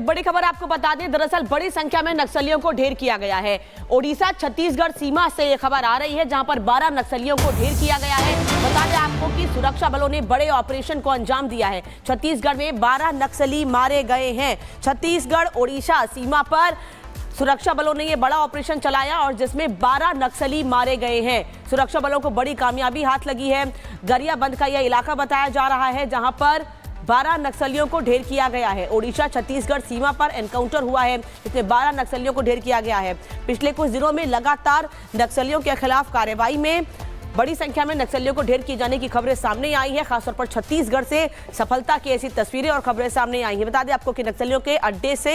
एक बड़ी खबर आपको बता दें, दरअसल बड़ी संख्या में नक्सलियों को ढेर किया गया है। ओडिशा छत्तीसगढ़ सीमा से ये खबर आ रही है, जहां पर 12 नक्सलियों को ढेर किया गया है। बता दें आपको कि सुरक्षा बलों ने बड़े ऑपरेशन को अंजाम दिया है। छत्तीसगढ़ में 12 नक्सली मारे गए हैं। छत्तीसगढ़ ओडिशा सीमा पर सुरक्षा बलों ने यह बड़ा ऑपरेशन चलाया और जिसमें 12 नक्सली मारे गए हैं। सुरक्षा बलों को बड़ी कामयाबी हाथ लगी है। गरियाबंद का यह इलाका बताया जा रहा है, जहां पर 12 नक्सलियों को ढेर किया गया है। ओडिशा छत्तीसगढ़ सीमा पर एनकाउंटर हुआ है, इसमें 12 नक्सलियों को ढेर किया गया है। पिछले कुछ दिनों में लगातार नक्सलियों के खिलाफ कार्रवाई में बड़ी संख्या में नक्सलियों को ढेर किए जाने की खबरें सामने आई है। खासतौर पर छत्तीसगढ़ से सफलता की ऐसी तस्वीरें और खबरें सामने आई हैं। बता दें आपको कि नक्सलियों के अड्डे से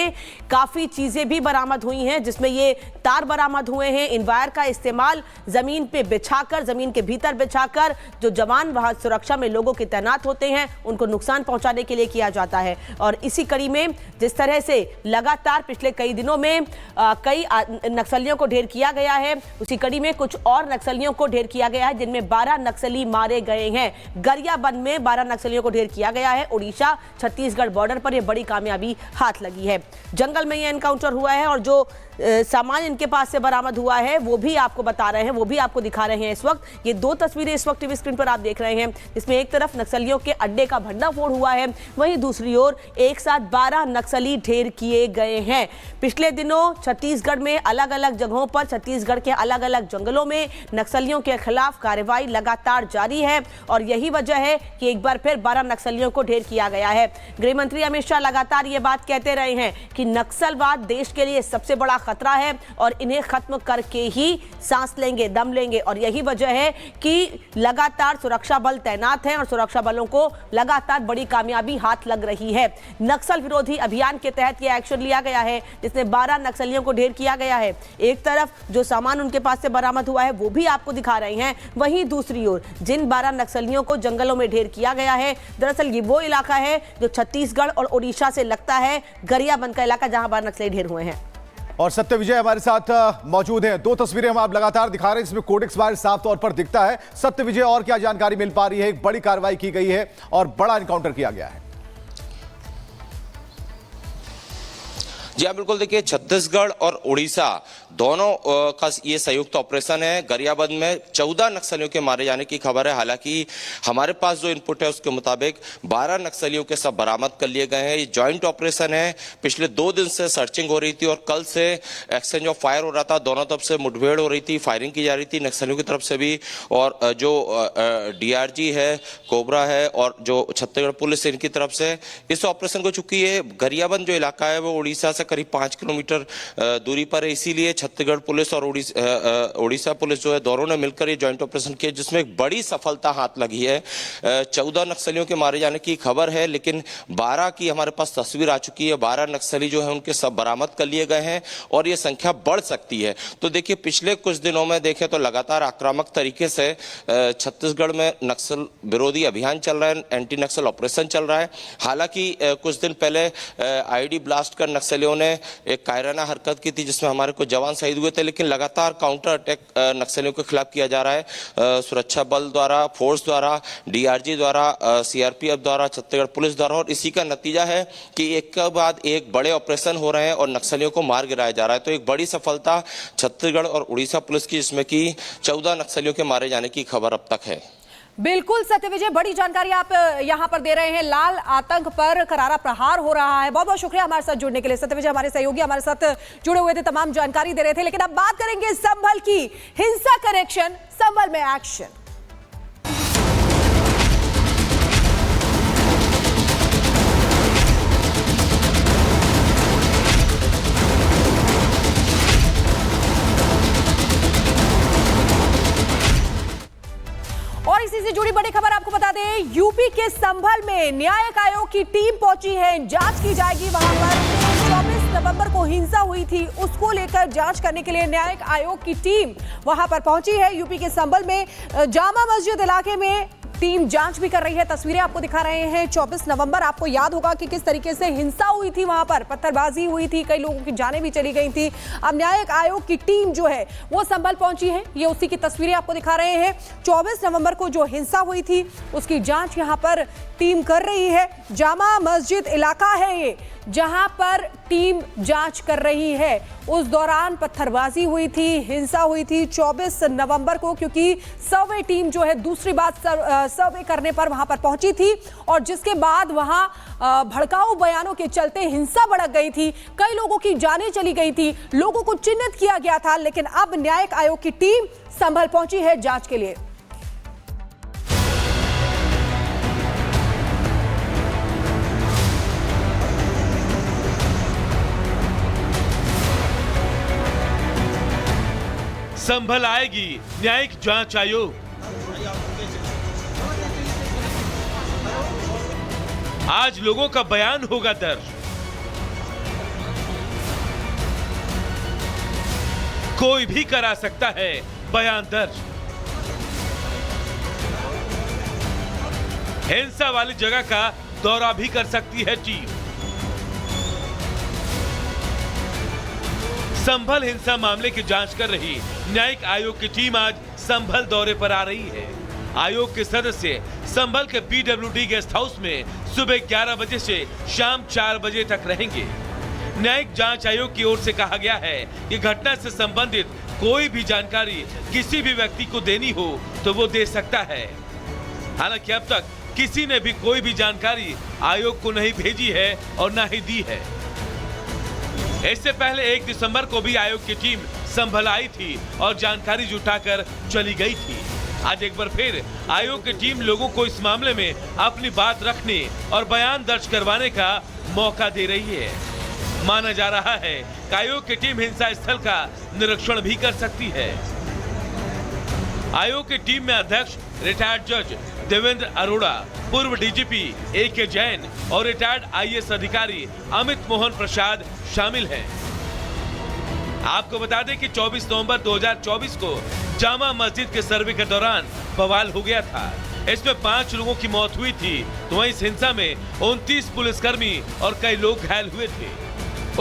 काफी चीजें भी बरामद हुई हैं, जिसमें ये तार बरामद हुए हैं। इन वायर का इस्तेमाल जमीन पे बिछाकर, जमीन के भीतर बिछाकर जो जवान वहां सुरक्षा में लोगों के तैनात होते हैं उनको नुकसान पहुंचाने के लिए किया जाता है। और इसी कड़ी में जिस तरह से लगातार पिछले कई दिनों में कई नक्सलियों को ढेर किया गया है, उसी कड़ी में कुछ और नक्सलियों को ढेर किया गया है, जिनमें 12 नक्सली मारे गए हैं। गरियाबंद में 12 नक्सलियों को ढेर किया गया है। ओडिशा छत्तीसगढ़ बॉर्डर पर यह बड़ी कामयाबी हाथ लगी है। जंगल में यह एनकाउंटर हुआ है और जो सामान इनके पास से बरामद हुआ है वो भी आपको बता रहे हैं, वो भी आपको दिखा रहे हैं। इस वक्त ये दो तस्वीरें इस वक्त टीवी स्क्रीन पर आप देख रहे हैं, इसमें एक तरफ नक्सलियों के अड्डे का भंडाफोड़ हुआ है, वहीं दूसरी ओर एक साथ 12 नक्सली ढेर किए गए हैं। पिछले दिनों छत्तीसगढ़ में अलग अलग जगहों पर, छत्तीसगढ़ के अलग अलग जंगलों में नक्सलियों के खिलाफ कार्रवाई लगातार जारी है और यही वजह है कि एक बार फिर 12 नक्सलियों को ढेर किया गया है। गृह मंत्री अमित शाह लगातार ये बात कहते रहे हैं कि नक्सलवाद देश के लिए सबसे बड़ा खतरा है और इन्हें खत्म करके ही सांस लेंगे, दम लेंगे। और यही वजह है कि लगातार सुरक्षा बल तैनात हैं और सुरक्षा बलों को लगातार बड़ी कामयाबी हाथ लग रही है। नक्सल विरोधी अभियान के तहत यह एक्शन लिया गया है, जिसमें 12 नक्सलियों को ढेर किया गया है। एक तरफ जो सामान उनके पास से बरामद हुआ है वो भी आपको दिखा रहे हैं, वहीं दूसरी ओर जिन 12 नक्सलियों को जंगलों में ढेर किया गया है, दरअसल ये वो इलाका है जो छत्तीसगढ़ और ओडिशा से लगता है, गरियाबंद का इलाका, जहां 12 नक्सली ढेर हुए हैं। और सत्य विजय हमारे साथ मौजूद हैं। दो तस्वीरें हम आप लगातार दिखा रहे हैं, इसमें कोडेक्स वायर साफ तौर पर दिखता है। सत्य विजय, और क्या जानकारी मिल पा रही है? एक बड़ी कार्रवाई की गई है और बड़ा एनकाउंटर किया गया है। जी हाँ, बिल्कुल। देखिए, छत्तीसगढ़ और उड़ीसा दोनों का ये संयुक्त ऑपरेशन है। गरियाबंद में 14 नक्सलियों के मारे जाने की खबर है। हालांकि हमारे पास जो इनपुट है उसके मुताबिक 12 नक्सलियों के सब बरामद कर लिए गए हैं। ये जॉइंट ऑपरेशन है। पिछले 2 दिन से सर्चिंग हो रही थी और कल से एक्सचेंज ऑफ फायर हो रहा था। दोनों तरफ से मुठभेड़ हो रही थी, फायरिंग की जा रही थी नक्सलियों की तरफ से भी। और जो DRG है, कोबरा है और जो छत्तीसगढ़ पुलिस इनकी तरफ से इस ऑपरेशन को, चूंकि ये गरियाबंद जो इलाका है वो उड़ीसा से करीब 5 किलोमीटर दूरी पर है, इसीलिए छत्तीसगढ़ पुलिस और उड़ीसा पुलिस जो है दोनों ने मिलकर ये जॉइंट ऑपरेशन किया, जिसमें एक बड़ी सफलता हाथ लगी है। 14 नक्सलियों के मारे जाने की खबर है, लेकिन 12 की हमारे पास तस्वीर आ चुकी है। 12 नक्सली जो है उनके सब बरामद कर लिए गए हैं और ये संख्या बढ़ सकती है। तो देखिए, पिछले कुछ दिनों में देखें तो लगातार आक्रामक तरीके से छत्तीसगढ़ में नक्सल विरोधी अभियान चल रहा है, एंटी नक्सल ऑपरेशन चल रहा है। हालांकि कुछ दिन पहले IED ब्लास्ट कर नक्सलियों ने एक कायराना हरकत की थी, जिसमें हमारे कुछ जवान शहीद हुए थे। लेकिन लगातार काउंटर अटैक नक्सलियों के खिलाफ किया जा रहा है, सुरक्षा बल द्वारा, फोर्स द्वारा, DRG द्वारा, CRPF द्वारा, छत्तीसगढ़ पुलिस द्वारा। और इसी का नतीजा है कि एक के बाद एक बड़े ऑपरेशन हो रहे हैं और नक्सलियों को मार गिराया जा रहा है। तो एक बड़ी सफलता छत्तीसगढ़ और उड़ीसा पुलिस की, जिसमें कि 14 नक्सलियों के मारे जाने की खबर अब तक है। बिल्कुल सत्य विजय, बड़ी जानकारी आप यहां पर दे रहे हैं। लाल आतंक पर करारा प्रहार हो रहा है। बहुत बहुत शुक्रिया हमारे साथ जुड़ने के लिए। सत्य विजय हमारे सहयोगी हमारे साथ जुड़े हुए थे, तमाम जानकारी दे रहे थे। लेकिन अब बात करेंगे संभल की। हिंसा कनेक्शन, संभल में एक्शन। और इसी से जुड़ी बड़ी खबर आपको बता दें, यूपी के संभल में न्यायिक आयोग की टीम पहुंची है। जांच की जाएगी वहां पर। 24 नवंबर को हिंसा हुई थी, उसको लेकर जांच करने के लिए न्यायिक आयोग की टीम वहां पर पहुंची है। यूपी के संभल में जामा मस्जिद इलाके में टीम जांच भी कर रही है। तस्वीरें आपको दिखा रहे हैं। 24 नवंबर आपको याद होगा कि किस तरीके से हिंसा हुई थी, वहां पर पत्थरबाजी हुई थी, कई लोगों की जानें भी चली गई थी। अब न्यायिक आयोग की टीम जो है वो संभल पहुंची है। ये उसी की तस्वीरें आपको दिखा रहे हैं। 24 नवंबर को जो हिंसा हुई थी उसकी जांच यहां पर टीम कर रही है। जामा मस्जिद इलाका है ये, जहां पर टीम जांच कर रही है। उस दौरान पत्थरबाजी हुई थी, हिंसा हुई थी 24 नवंबर को, क्योंकि सर्वे टीम जो है दूसरी बार सर्वे करने पर वहां पर पहुंची थी और जिसके बाद वहां भड़काऊ बयानों के चलते हिंसा भड़क गई थी, कई लोगों की जानें चली गई थी, लोगों को चिन्हित किया गया था। लेकिन अब न्यायिक आयोग की टीम संभल पहुंची है जांच के लिए। संभल आएगी न्यायिक जांच आयोग। आज लोगों का बयान होगा दर्ज। कोई भी करा सकता है बयान दर्ज। हिंसा वाली जगह का दौरा भी कर सकती है टीम। संभल हिंसा मामले की जांच कर रही न्यायिक आयोग की टीम आज संभल दौरे पर आ रही है। आयोग के सदस्य संभल के पीडब्ल्यूडी गेस्ट हाउस में सुबह 11 बजे से शाम 4 बजे तक रहेंगे। न्यायिक जांच आयोग की ओर से कहा गया है कि घटना से संबंधित कोई भी जानकारी किसी भी व्यक्ति को देनी हो तो वो दे सकता है। हालांकि अब तक किसी ने भी कोई भी जानकारी आयोग को नहीं भेजी है और न ही दी है। इससे पहले 1 दिसंबर को भी आयोग की टीम संभल आई थी और जानकारी जुटाकर चली गई थी। आज एक बार फिर आयोग की टीम लोगों को इस मामले में अपनी बात रखने और बयान दर्ज करवाने का मौका दे रही है। माना जा रहा है कि आयोग की टीम हिंसा स्थल का निरीक्षण भी कर सकती है। आयोग की टीम में अध्यक्ष रिटायर्ड जज देवेंद्र अरोड़ा, पूर्व डीजीपी AK जैन और रिटायर्ड IAS अधिकारी अमित मोहन प्रसाद शामिल हैं। आपको बता दें कि 24 नवंबर 2024 को जामा मस्जिद के सर्वे के दौरान बवाल हो गया था। इसमें 5 लोगों की मौत हुई थी, तो वहीं इस हिंसा में 29 पुलिसकर्मी और कई लोग घायल हुए थे।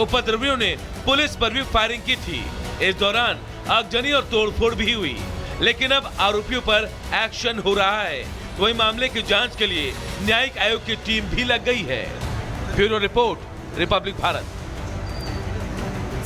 उपद्रवियों ने पुलिस पर भी फायरिंग की थी। इस दौरान आगजनी और तोड़फोड़ भी हुई, लेकिन अब आरोपियों पर एक्शन हो रहा है। वही मामले की जांच के लिए न्यायिक आयोग की टीम भी लग गई है। Bureau report, Republic Bharat.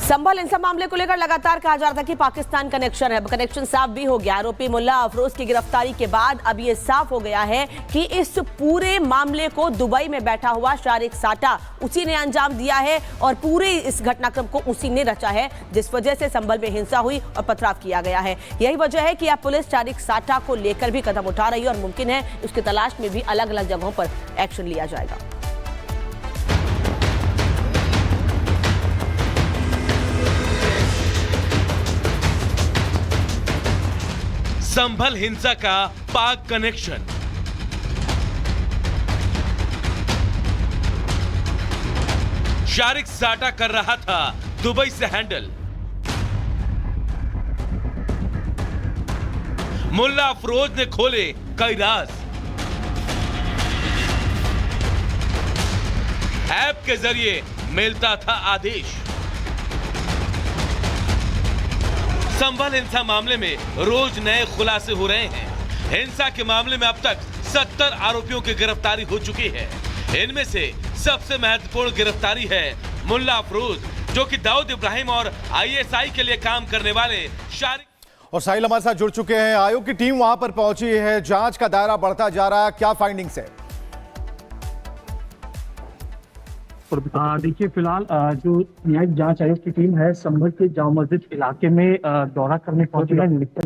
Sambhal हिंसा मामले को लेकर लगातार कहा जा रहा था कि पाकिस्तान कनेक्शन है। कनेक्शन साफ भी हो गया। आरोपी मुल्ला अफरोज की गिरफ्तारी के बाद अब ये साफ हो गया है कि इस पूरे मामले को दुबई में बैठा हुआ शारिक साटा उसी ने अंजाम दिया है और पूरे इस घटनाक्रम को उसी ने रचा है, जिस वजह से संभल में हिंसा हुई और पथराव किया गया है। यही वजह है कि अब पुलिस शारिक साटा को लेकर भी कदम उठा रही है और मुमकिन है उसकी तलाश में भी अलग अलग जगहों पर एक्शन लिया जाएगा। संभल हिंसा का पाक कनेक्शन। शारिक साटा कर रहा था दुबई से हैंडल। मुल्ला अफरोज ने खोले कई राज। ऐप के जरिए मिलता था आदेश। संभल हिंसा मामले में रोज नए खुलासे हो रहे हैं। हिंसा के मामले में अब तक 70 आरोपियों की गिरफ्तारी हो चुकी है। इनमें से सबसे महत्वपूर्ण गिरफ्तारी है मुल्ला अफरोज, जो कि दाऊद इब्राहिम और ISI के लिए काम करने वाले शारिक। और साहिल हमारे साथ जुड़ चुके हैं। आयोग की टीम वहां पर पहुंची है, जांच का दायरा बढ़ता जा रहा है, क्या फाइंडिंग्स है? देखिए, फिलहाल जो न्यायिक जांच आयोग की टीम है संभल के जामा मस्जिद इलाके में दौरा करने पहुंची है।